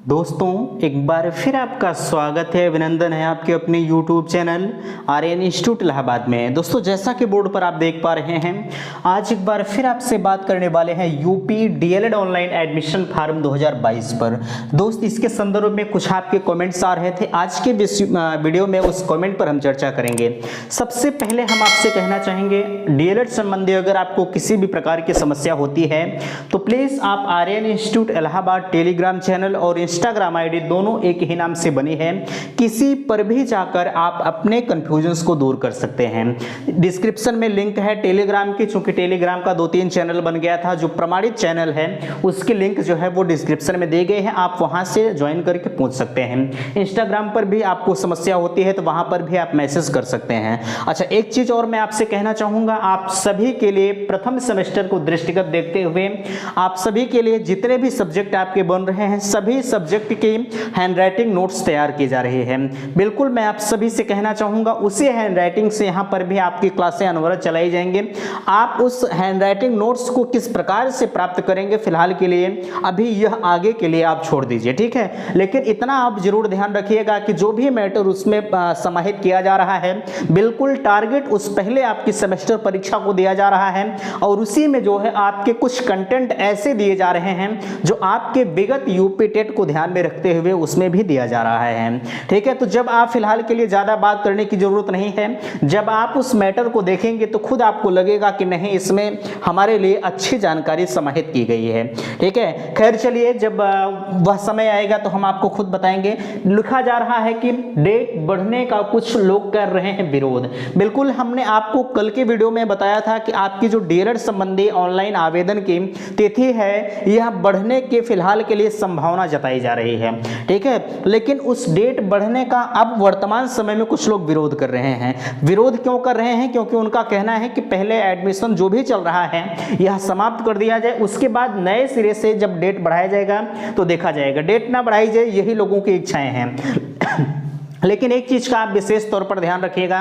दोस्तों एक बार फिर आपका स्वागत है, अभिनंदन है आपके अपने YouTube channel Aryan institute Allahabad में। दोस्तों जैसा कि बोर्ड पर आप देख पा रहे हैं, आज एक बार फिर आपसे बात करने वाले हैं UP DElEd online admission form 2022 पर। दोस्त इसके संदर्भ में कुछ आपके कमेंट्स आ रहे थे, आज के वीडियो में उस कमेंट पर हम चर्चा करेंगे। सबसे पहले हम आपसे कहना चाहेंगे, डीएलएड संबंधी अगर आपको किसी भी प्रकार की समस्या होती है तो प्लीज़ आप Aryan institute Allahabad Telegram channel और इंस्टाग्राम आईडी दोनों एक ही नाम से बनी है, किसी पर भी जाकर आप अपने कंफ्यूजन्स को दूर कर सकते हैं। डिस्क्रिप्शन में लिंक है टेलीग्राम की, चूंकि टेलीग्राम का 2-3 चैनल बन गया था, जो प्रमाणित चैनल है उसके लिंक जो है वो डिस्क्रिप्शन में दिए गए हैं, आप वहां से ज्वाइन करके पूछ सकते हैं। इंस्टाग्राम पर भी आपको समस्या होती है तो वहां पर भी आप मैसेज कर सकते हैं। अच्छा, एक चीज और मैं आपसे कहना चाहूंगा, आप सभी के लिए प्रथम सेमेस्टर को दृष्टिगत देखते हुए आप सभी के लिए जितने भी सब्जेक्ट आपके बन रहे हैं, सभी सब्जेक्ट की हैंडराइटिंग नोट्स तैयार की जा रही है। बिल्कुल मैं आप सभी से कहना चाहूंगा, उसी हैंडराइटिंग से यहाँ पर भी आपकी क्लासें अनवरत चलाई जाएंगे। आप उस हैंडराइटिंग नोट्स को किस प्रकार से प्राप्त करेंगे, फिलहाल के लिए अभी यह आगे के लिए आप छोड़ दीजिए, ठीक है। लेकिन इतना आप जरूर ध्यान रखिएगा कि जो भी मैटर उसमें समाहित किया जा रहा है, बिल्कुल टारगेट उस पहले आपकी सेमेस्टर परीक्षा को दिया जा रहा है और उसी में जो है आपके कुछ कंटेंट ऐसे दिए जा रहे हैं जो आपके विगत यूपी टेट को ध्यान में रखते हुए उसमें भी दिया जा रहा है, ठीक है। तो जब आप फिलहाल के लिए ज्यादा बात करने की जरूरत नहीं है, जब आप उस मैटर को देखेंगे तो खुद आपको लगेगा कि नहीं, इसमें हमारे लिए अच्छी जानकारी समाहित की गई है, ठीक है। खैर चलिए, जब वह समय आएगा तो हम आपको खुद बताएंगे। लिखा जा रहा है कि डेट बढ़ने का कुछ लोग कर रहे हैं विरोध। बिल्कुल हमने आपको कल के वीडियो में बताया था कि आपकी जो डीएलएड संबंधी ऑनलाइन आवेदन की तिथि है, यह बढ़ने के फिलहाल के लिए संभावना जताई जा रही है, ठीक है। लेकिन उस डेट बढ़ने का अब वर्तमान समय में कुछ लोग विरोध कर रहे हैं। विरोध क्यों कर रहे हैं? क्योंकि उनका कहना है कि पहले एडमिशन जो भी चल रहा है यह समाप्त कर दिया जाए, उसके बाद नए सिरे से जब डेट बढ़ाया जाएगा तो देखा जाएगा। डेट ना बढ़ाई जाए, यही लोगों की इच्छाएं हैं। लेकिन एक चीज का आप विशेष तौर पर ध्यान रखिएगा,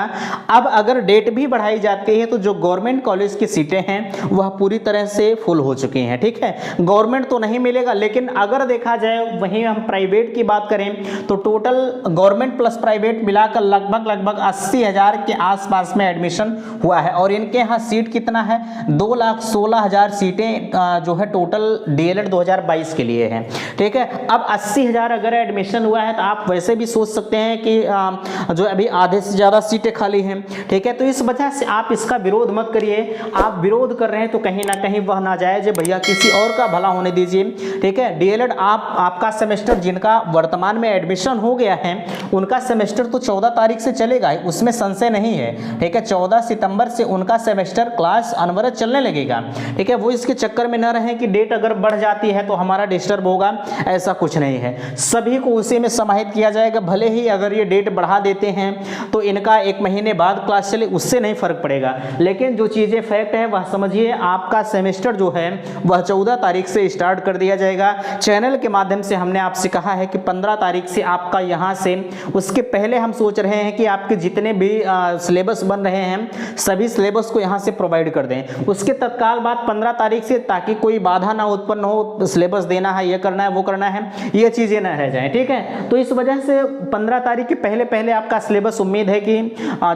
अब अगर डेट भी बढ़ाई जाती है तो जो गवर्नमेंट कॉलेज की सीटें हैं वह पूरी तरह से फुल हो चुकी हैं, ठीक है। गवर्नमेंट तो नहीं मिलेगा, लेकिन अगर देखा जाए वहीं हम प्राइवेट की बात करें तो टोटल गवर्नमेंट प्लस प्राइवेट मिलाकर लगभग 80,000 के आसपास में एडमिशन हुआ है और इनके यहाँ सीट कितना है, 2,16,000 सीटें जो है टोटल डीएलएड 2022 के लिए है, ठीक है। अब 80,000 अगर एडमिशन हुआ है तो आप वैसे भी सोच सकते हैं कि जो अभी आधे से ज्यादा सीटें खाली हैं, ठीक है। तो इस वजह से आप इसका विरोध मत करिए। आप विरोध कर रहे हैं तो कहीं ना कहीं वह नाजायज है, भैया किसी और का भला होने दीजिए, ठीक है। डीएलएड आपका सेमेस्टर जिनका वर्तमान में एडमिशन हो गया है उनका सेमेस्टर तो 14 तारीख से चलेगा, उसमें संशय नहीं है, ठीक है। 14 सितंबर से उनका सेमेस्टर क्लास अनवरत चलने लगेगा, ठीक है। वो इसके चक्कर में न रहे कि डेट अगर बढ़ जाती है तो हमारा डिस्टर्ब होगा, ऐसा कुछ नहीं है। सभी को उसी में समाहित किया जाएगा। भले ही अगर ये डेट बढ़ा देते हैं तो इनका 1 महीने बाद क्लास चले, उससे नहीं फर्क पड़ेगा। लेकिन जो चीजें फैक्ट है वह समझिए, आपका सेमेस्टर जो है वह 14 तारीख से स्टार्ट कर दिया जाएगा। चैनल के माध्यम से हमने आपसे कहा है कि 15 तारीख से आपका यहां से, उसके पहले हम सोच रहे हैं कि आपके जितने भी सिलेबस बन रहे हैं सभी सिलेबस को यहां से प्रोवाइड कर दें। उसके तत्काल बाद 15 तारीख से, ताकि कोई बाधा ना उत्पन्न हो, सिलेबस देना है, ये करना है, वो करना है, ये चीजें ना रह जाए, ठीक है। तो इस वजह से 15 तारीख के पहले आपका सिलेबस, उम्मीद है कि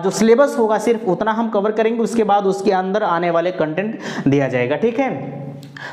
जो सिलेबस होगा सिर्फ उतना हम कवर करेंगे, उसके बाद उसके अंदर आने वाले कंटेंट दिया जाएगा, ठीक है।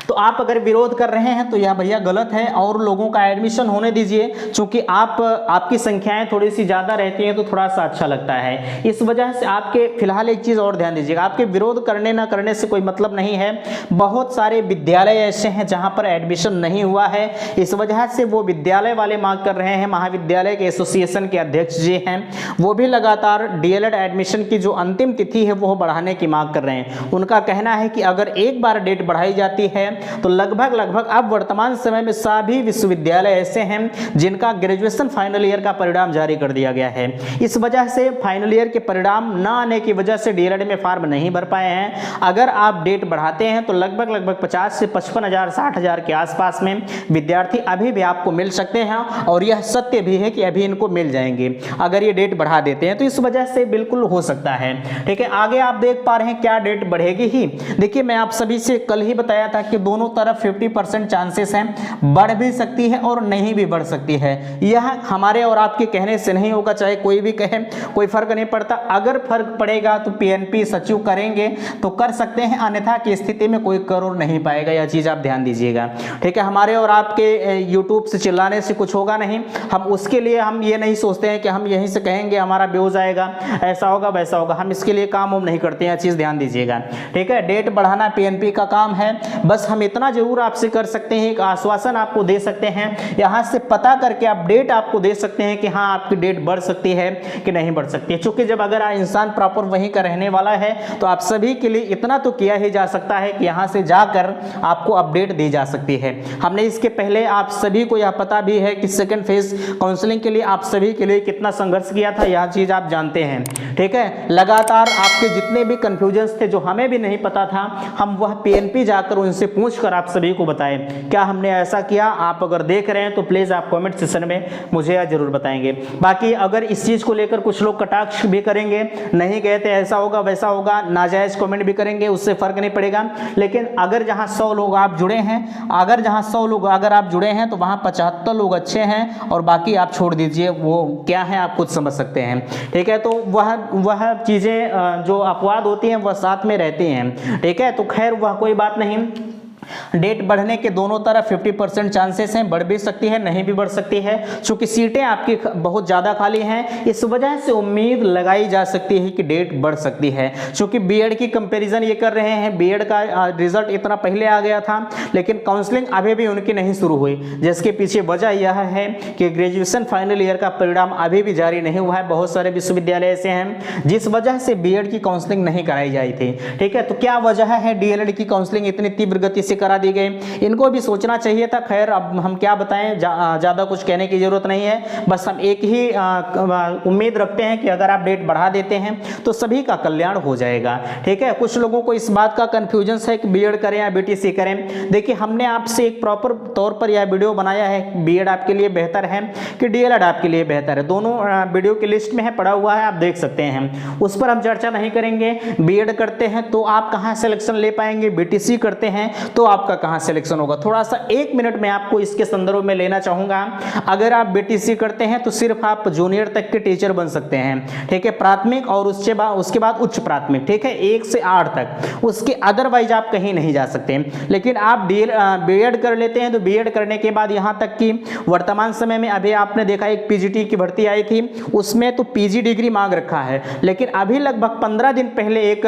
तो आप अगर विरोध कर रहे हैं तो यह भैया गलत है और लोगों का एडमिशन होने दीजिए, क्योंकि आपकी संख्याएं थोड़ी सी ज्यादा रहती हैं तो थोड़ा सा अच्छा लगता है। इस वजह से आपके फिलहाल एक चीज और ध्यान दीजिएगा, आपके विरोध करने ना करने से कोई मतलब नहीं है। बहुत सारे विद्यालय ऐसे हैं जहां पर एडमिशन नहीं हुआ है, इस वजह से वो विद्यालय वाले मांग कर रहे हैं। महाविद्यालय के एसोसिएशन के अध्यक्ष जी हैं, वो भी लगातार डीएलएड एडमिशन की जो अंतिम तिथि है वो बढ़ाने की मांग कर रहे हैं। उनका कहना है कि अगर एक बार डेट बढ़ाई जाती है तो लगभग अब वर्तमान समय में सभी विश्वविद्यालय ऐसे हैं जिनका ग्रेजुएशन फाइनल ईयर का परिणाम जारी कर दिया गया है। इस वजह से फाइनल ईयर के परिणाम न आने की वजह से डीएलएड में फॉर्म नहीं भर पाए हैं। अगर आप डेट बढ़ाते हैं तो लगभग 50 से 55,000 60,000 के आसपास में विद्यार्थी अभी भी आपको मिल सकते हैं और यह सत्य भी है कि अभी इनको मिल जाएंगे अगर ये डेट बढ़ा देते हैं। तो इस वजह से बिल्कुल हो सकता है, ठीक है। आगे आप देख पा रहे हैं क्या डेट बढ़ेगी ही। देखिए मैं आप सभी से कल ही बताया था कि दोनों तरफ 50% चांसेस हैं, बढ़ भी सकती है और नहीं भी बढ़ सकती है। यह हमारे और आपके कहने से नहीं होगा, चाहे कोई भी कहे कोई फर्क नहीं पड़ता। अगर फर्क पड़ेगा तो पीएनपी सचिव करेंगे तो कर सकते हैं, अन्यथा की स्थिति में कोई कर और नहीं पाएगा। यह चीज आप ध्यान दीजिएगा, ठीक है। हमारे और आपके यूट्यूब से चिल्लाने से कुछ होगा नहीं। हम उसके लिए हम ये नहीं सोचते हैं कि हम यहीं से कहेंगे हमारा व्यूज आएगा, ऐसा होगा वैसा होगा, हम इसके लिए काम नहीं करते हैं। यह चीज ध्यान दीजिएगा, ठीक है। डेट बढ़ाना पीएनपी का काम है। बस हम इतना जरूर आपसे कर सकते हैं, एक आश्वासन आपको दे सकते हैं, यहां से पता करके अपडेट आपको दे सकते हैं कि हाँ आपकी डेट बढ़ सकती है कि नहीं बढ़ सकती है। क्योंकि जब अगर इंसान प्रॉपर वहीं का रहने वाला है तो आप सभी के लिए इतना तो किया ही जा सकता है कि यहां से जाकर आपको अपडेट दी जा सकती है। हमने इसके पहले आप सभी को यह पता भी है कि सेकंड फेज काउंसलिंग के लिए आप सभी के लिए कितना संघर्ष किया था, यह चीज आप जानते हैं, ठीक है। लगातार आपके जितने भी कंफ्यूजन्स थे जो हमें भी नहीं पता था, हम वह पीएनपी जाकर उनसे पूछकर आप सभी को बताएं क्या हमने ऐसा किया। आप अगर देख रहे हैं तो प्लीज आप कमेंट सेक्शन में मुझे यह जरूर बताएंगे। बाकी अगर इस चीज को लेकर कुछ लोग कटाक्ष भी करेंगे, नहीं कहते ऐसा होगा वैसा होगा, नाजायज कमेंट भी करेंगे, उससे फर्क नहीं पड़ेगा। लेकिन अगर जहां 100 लोग आप जुड़े हैं, अगर जहां 100 लोग अगर आप जुड़े हैं तो वहां 75 लोग अच्छे हैं और बाकी आप छोड़ दीजिए, वो क्या है आप खुद समझ सकते हैं, ठीक है। तो वह चीजें जो अपवाद होती हैं वह साथ में रहती हैं, ठीक है। तो खैर वह कोई बात नहीं। डेट बढ़ने के दोनों तरफ 50% चांसेस हैं, बढ़ भी सकती है नहीं भी बढ़ सकती है। क्योंकि सीटें आपकी बहुत ज़्यादा खाली हैं, इस वजह से उम्मीद लगाई जा सकती है कि डेट बढ़ सकती है। क्योंकि बीएड की कंपैरिजन ये कर रहे हैं, बीएड का रिजल्ट इतना पहले आ गया था लेकिन काउंसलिंग अभी भी उनकी नहीं शुरू हुई, जिसके पीछे वजह यह है कि ग्रेजुएशन फाइनल ईयर का परिणाम अभी भी जारी नहीं हुआ है। बहुत सारे विश्वविद्यालय ऐसे हैं जिस वजह से बीएड की काउंसलिंग नहीं कराई जाई थी, ठीक है। तो क्या वजह है डीएलएड की काउंसलिंग इतनी तीव्र गति से करा दी गई, इनको भी सोचना चाहिए था। खैर अब हम क्या बताएं, ज्यादा कुछ कहने की जरूरत नहीं है। बस हम एक ही उम्मीद रखते हैं कि अगर आप डेट बढ़ा देते हैं तो सभी का कल्याण हो जाएगा, ठीक है। कुछ लोगों को इस बात का कंफ्यूजन है कि बीएड करें या बीटीसी करें। देखिए हमने आपसे एक प्रॉपर तौर पर यह वीडियो बनाया है, बीएड आपके लिए बेहतर है कि डीएलएड आपके लिए बेहतर है, दोनों वीडियो की लिस्ट में है, पड़ा हुआ है, आप देख सकते हैं। उस पर हम चर्चा नहीं करेंगे। बीएड करते हैं तो आप कहां सिलेक्शन ले पाएंगे, बीटीसी करते हैं तो आपका कहां सिलेक्शन होगा। थोड़ा सा 1 मिनट में आपको इसके संदर्भ में लेना चाहूंगा। अगर आप बीटीसी करते हैं तो सिर्फ आप जूनियर तक के टीचर बन सकते हैं, ठीक है, प्राथमिक और उसके बाद उच्च प्राथमिक, ठीक है, 1 से 8 तक, उसके अदरवाइज आप कहीं नहीं जा सकते। लेकिन आप बीएड कर लेते हैं तो बीएड करने के बाद यहां तक कि वर्तमान समय में अभी आपने देखा एक पीजीटी की भर्ती आई थी, उसमें तो पीजी डिग्री मांग रखा है। लेकिन अभी लगभग 15 दिन पहले एक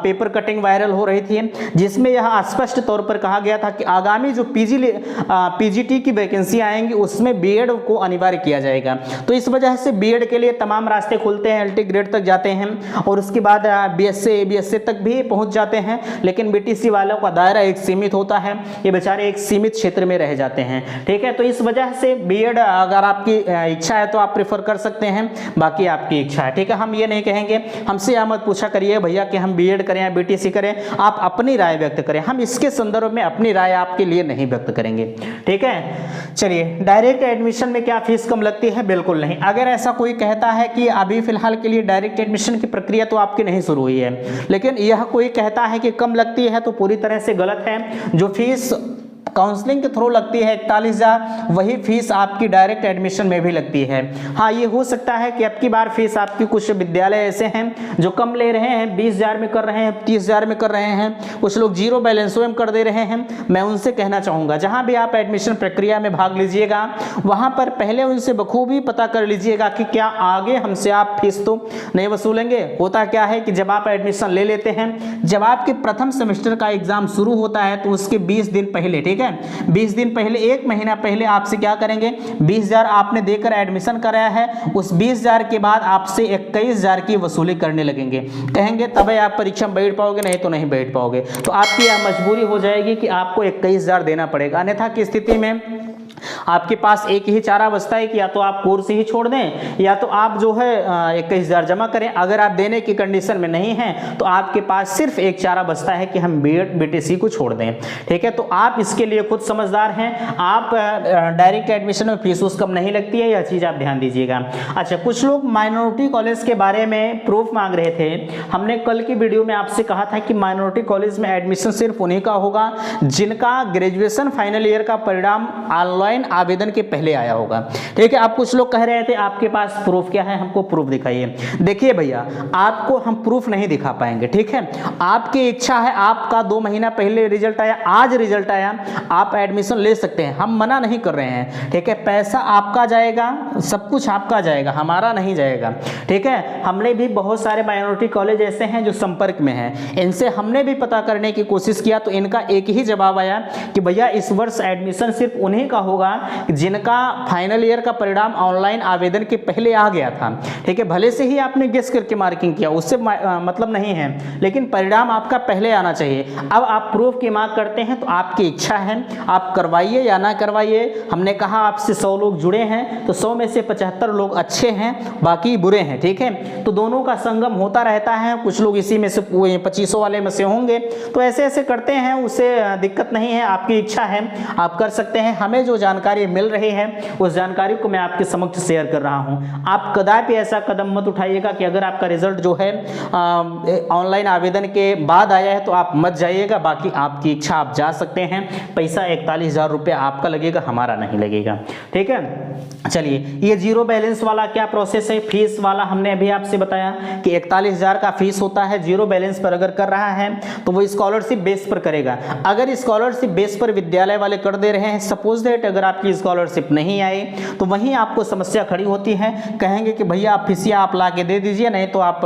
पेपर कटिंग वायरल हो रही थी जिसमें यह स्पष्ट तौर पर कहा गया था कि आगामी जो पीजीटी की वैकेंसी आएंगी उसमें बीएड को अनिवार्य किया जाएगा। तो इस वजह से बीएड के लिए तमाम रास्ते खुलते हैं, एलटी ग्रेड तक जाते हैं और उसके बाद बीएससी बीएससी तक भी पहुंच जाते हैं। लेकिन बीटीसी वालों का दायरा एक सीमित होता है, ये बेचारे एक सीमित क्षेत्र में रह जाते हैं, ठीक है। तो इस वजह से बीएड अगर आपकी इच्छा है तो आप प्रेफर कर सकते हैं, बाकी आपकी इच्छा है, ठीक है। हम ये नहीं कहेंगे, हमसे यह मत पूछा करिए भैया कि हम बीएड करें या बीटीसी करें, आप अपनी राय व्यक्त करें, हम इसके संदर्भ में अपनी राय आपके लिए नहीं व्यक्त करेंगे, ठीक है। चलिए, डायरेक्ट एडमिशन में क्या फीस कम लगती है? बिल्कुल नहीं। अगर ऐसा कोई कहता है कि अभी फिलहाल के लिए डायरेक्ट एडमिशन की प्रक्रिया तो आपकी नहीं शुरू हुई है, लेकिन यह कोई कहता है कि कम लगती है तो पूरी तरह से गलत है। जो फीस काउंसलिंग के थ्रू लगती है 41,000, वही फीस आपकी डायरेक्ट एडमिशन में भी लगती है। हाँ, ये हो सकता है कि अब की बार फीस आपकी कुछ विद्यालय ऐसे हैं जो कम ले रहे हैं, 20,000 में कर रहे हैं, 30,000 में कर रहे हैं, कुछ लोग जीरो बैलेंस में कर दे रहे हैं। मैं उनसे कहना चाहूँगा जहाँ भी आप एडमिशन प्रक्रिया में भाग लीजिएगा वहाँ पर पहले उनसे बखूबी पता कर लीजिएगा कि क्या आगे हमसे आप फीस तो नहीं वसूलेंगे। होता क्या है कि जब आप एडमिशन ले लेते हैं, जब आपके प्रथम सेमेस्टर का एग्जाम शुरू होता है तो उसके 20 दिन पहले, ठीक है, 20 दिन पहले, 1 महीना पहले आपसे क्या करेंगे, 20,000 आपने देकर एडमिशन कराया है, उस 20,000 के बाद आपसे 21,000 की वसूली करने लगेंगे। कहेंगे तभी आप परीक्षा में बैठ पाओगे, नहीं तो नहीं बैठ पाओगे। तो आपकी यह मजबूरी हो जाएगी कि आपको 21,000 देना पड़ेगा, अन्यथा की स्थिति में आपके पास एक ही चारा बचता है कि या तो आप कोर्स ही छोड़ दें या तो आप जो है 21,000 जमा करें। अगर आप देने की कंडीशन में नहीं हैं तो आपके पास सिर्फ एक चारा बचता है कि हम बीएड बीटीसी को छोड़ दें। ठीक है, तो आप इसके लिए खुद समझदार हैं। आप डायरेक्ट एडमिशन में फीस उस कम नहीं लगती है, यह चीज़ आप ध्यान दीजिएगा। अच्छा, कुछ लोग माइनॉरिटी कॉलेज के बारे में प्रूफ मांग रहे थे। हमने कल की वीडियो में आपसे कहा था कि माइनॉरिटी कॉलेज में एडमिशन सिर्फ उन्हीं का होगा जिनका ग्रेजुएशन फाइनल ईयर का परिणाम ऑनलाइन आवेदन के पहले आया होगा। ठीक है, आप कुछ लोग कह रहे थे आपके पास प्रूफ क्या है, हमको प्रूफ दिखाइए। देखिए भैया, आपको हम प्रूफ नहीं दिखा पाएंगे। ठीक है, आपकी इच्छा है, आपका 2 महीना पहले रिजल्ट आया, आज रिजल्ट आया, आप एडमिशन ले सकते हैं, हम मना नहीं कर रहे हैं। ठीक है, पैसा आपका जाएगा, सब कुछ आपका जाएगा, हमारा नहीं जाएगा। ठीक है, हमने भी बहुत सारे माइनॉरिटी कॉलेज ऐसे हैं जो संपर्क में हैं, इनसे हमने भी पता करने की कोशिश किया तो इनका एक ही जवाब आया कि भैया इस वर्ष एडमिशन सिर्फ उन्हीं का होगा जिनका फाइनल ईयर का परिणाम ऑनलाइन आवेदन के पहले आ गया था। ठीक है, भले से ही आपने गेस करके मार्किंग किया, उससे मतलब नहीं है, लेकिन परिणाम आपका पहले आना चाहिए। अब आप प्रूफ की मांग करते हैं तो आपकी इच्छा है, आप करवाइए या ना करवाइए। हमने कहा आपसे 100 लोग जुड़े हैं तो 100 में से 75 लोग अच्छे हैं, बाकी बुरे हैं। ठीक है, तो दोनों का संगम होता रहता है, कुछ लोग इसी में से 2500 वाले में से होंगे, तो ऐसे ऐसे करते हैं, उससे दिक्कत नहीं है। आपकी इच्छा है, आप कर सकते हैं। हमें जो जानकारी मिल रही है उस जानकारी को मैं आपके समक्ष शेयर कर रहा हूं। आप कदापि ऐसा कदम मत उठाइएगा कि अगर आपका रिजल्ट जो है ऑनलाइन आवेदन के बाद आया है तो आप मत जाइएगा, बाकी आपकी इच्छा, आप जा सकते हैं। पैसा 41,000 रुपया आपका लगेगा, हमारा नहीं लगेगा। ठीक है, चलिए, ये जीरो बैलेंस वाला क्या प्रोसेस है, फीस वाला हमने अभी आपसे बताया कि 41,000 का फीस होता है। जीरो बैलेंस पर अगर कर रहा है तो वो स्कॉलरशिप बेस पर करेगा। अगर स्कॉलरशिप बेस पर विद्यालय वाले कर दे रहे हैं, सपोज दैट अगर आपकी स्कॉलरशिप नहीं आई तो वहीं आपको समस्या खड़ी होती है। कहेंगे कि भैया आप फीसिया आप ला के दे दीजिए, नहीं तो आप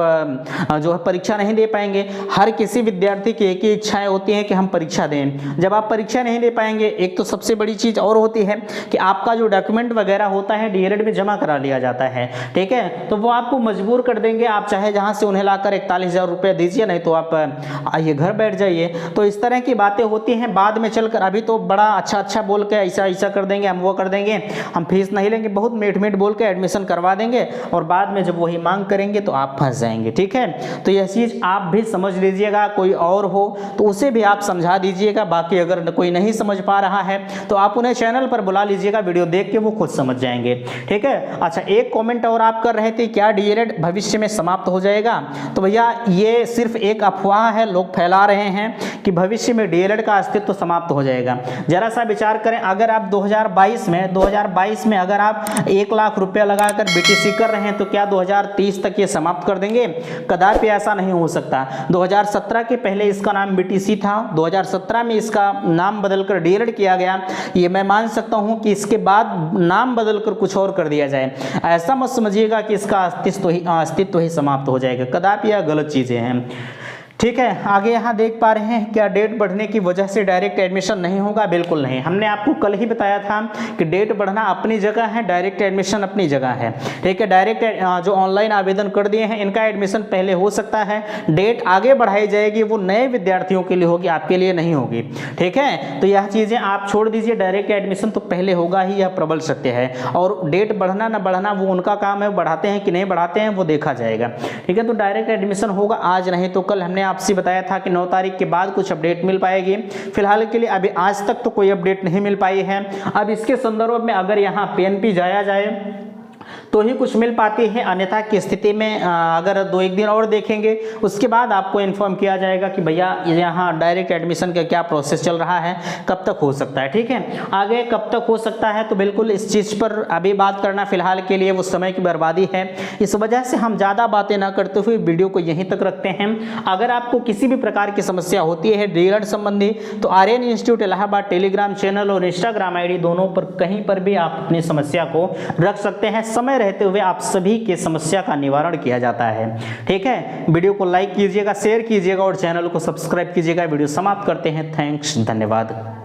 जो है परीक्षा नहीं दे पाएंगे। हर किसी विद्यार्थी की एक ही इच्छाएं होती हैं कि हम परीक्षा दें। जब आप परीक्षा नहीं दे पाएंगे, एक तो सबसे बड़ी चीज़ और होती है कि आपका जो डॉक्यूमेंट वगैरह होता है डीएलएड में जमा करा लिया जाता है। ठीक है, तो वो आपको मजबूर कर देंगे, आप चाहे जहाँ से उन्हें लाकर 41,000 रुपया दीजिए, नहीं तो आप आइए घर बैठ जाइए। तो इस तरह की बातें होती हैं बाद में चलकर। अभी तो बड़ा अच्छा बोल के ऐसा ऐसा कर देंगे, हम वो कर देंगे, हम फीस नहीं लेंगे, बहुत मीठ बोल के एडमिशन करवा देंगे और बाद में जब वही मांग करेंगे तो आप फंस जाएंगे। ठीक है, तो यह चीज़ आप भी समझ लीजिएगा। कोई और हो तो उसे भी आप समझा दीजिएगा। बाकी अगर कोई नहीं समझ पा रहा है तो आप उन्हें चैनल पर बुला लीजिएगा, वीडियो देख के वो खुद समझ जाएंगे। ठीक है, अच्छा, एक कमेंट और आप कर रहे थे क्या डीएलएड भविष्य में समाप्त हो जाएगा? तो भैया ये सिर्फ एक अफवाह है, लोग फैला रहे हैं कि भविष्य में डीएलएड का अस्तित्व समाप्त हो जाएगा। जरा सा विचार करें, अगर आप 2022 में अगर आप 1 लाख रुपया लगाकर बीटीसी कर रहे हैं तो क्या 2030 तक ये समाप्त कर देंगे? कदापि ऐसा नहीं हो सकता। 2017 के पहले इसका नाम बीटीसी था, 2017 में इसका नाम बदलकर डीएलएड किया गया। ये मैं मान सकता हूं कि इसके बाद नाम बदलकर कुछ और कर दिया जाए। ऐसा मत समझिएगा कि इसका अस्तित्व ही समाप्त हो जाएगा, कदापि यह गलत चीज़ें हैं। ठीक है, आगे यहाँ देख पा रहे हैं क्या डेट बढ़ने की वजह से डायरेक्ट एडमिशन नहीं होगा? बिल्कुल नहीं। हमने आपको कल ही बताया था कि डेट बढ़ना अपनी जगह है, डायरेक्ट एडमिशन अपनी जगह है। ठीक है, डायरेक्ट जो ऑनलाइन आवेदन कर दिए हैं इनका एडमिशन पहले हो सकता है, डेट आगे बढ़ाई जाएगी, वो नए विद्यार्थियों के लिए होगी, आपके लिए नहीं होगी। ठीक है, तो यह चीज़ें आप छोड़ दीजिए, डायरेक्ट एडमिशन तो पहले होगा ही, यह प्रबल सत्य है। और डेट बढ़ना ना बढ़ना वो उनका काम है, बढ़ाते हैं कि नहीं बढ़ाते हैं वो देखा जाएगा। ठीक है, तो डायरेक्ट एडमिशन होगा, आज नहीं तो कल। हमने आपसे बताया था कि 9 तारीख के बाद कुछ अपडेट मिल पाएगी। फिलहाल के लिए अभी आज तक तो कोई अपडेट नहीं मिल पाई है। अब इसके संदर्भ में अगर यहाँ पीएनपी जाया जाए तो ही कुछ मिल पाती है, अन्यथा की स्थिति में अगर 2-1 दिन और देखेंगे उसके बाद आपको इन्फॉर्म किया जाएगा कि भैया यहाँ डायरेक्ट एडमिशन का क्या प्रोसेस चल रहा है, कब तक हो सकता है। ठीक है, आगे कब तक हो सकता है तो बिल्कुल इस चीज़ पर अभी बात करना फिलहाल के लिए वो समय की बर्बादी है। इस वजह से हम ज़्यादा बातें ना करते हुए वीडियो को यहीं तक रखते हैं। अगर आपको किसी भी प्रकार की समस्या होती है डीएलएड संबंधी तो Aryan institute Allahabad Telegram channel और इंस्टाग्राम आईडी दोनों पर कहीं पर भी आप अपनी समस्या को रख सकते हैं। समय रहते हुए आप सभी की समस्या का निवारण किया जाता है। ठीक है, वीडियो को लाइक कीजिएगा, शेयर कीजिएगा और चैनल को सब्सक्राइब कीजिएगा। वीडियो समाप्त करते हैं। थैंक्स, धन्यवाद।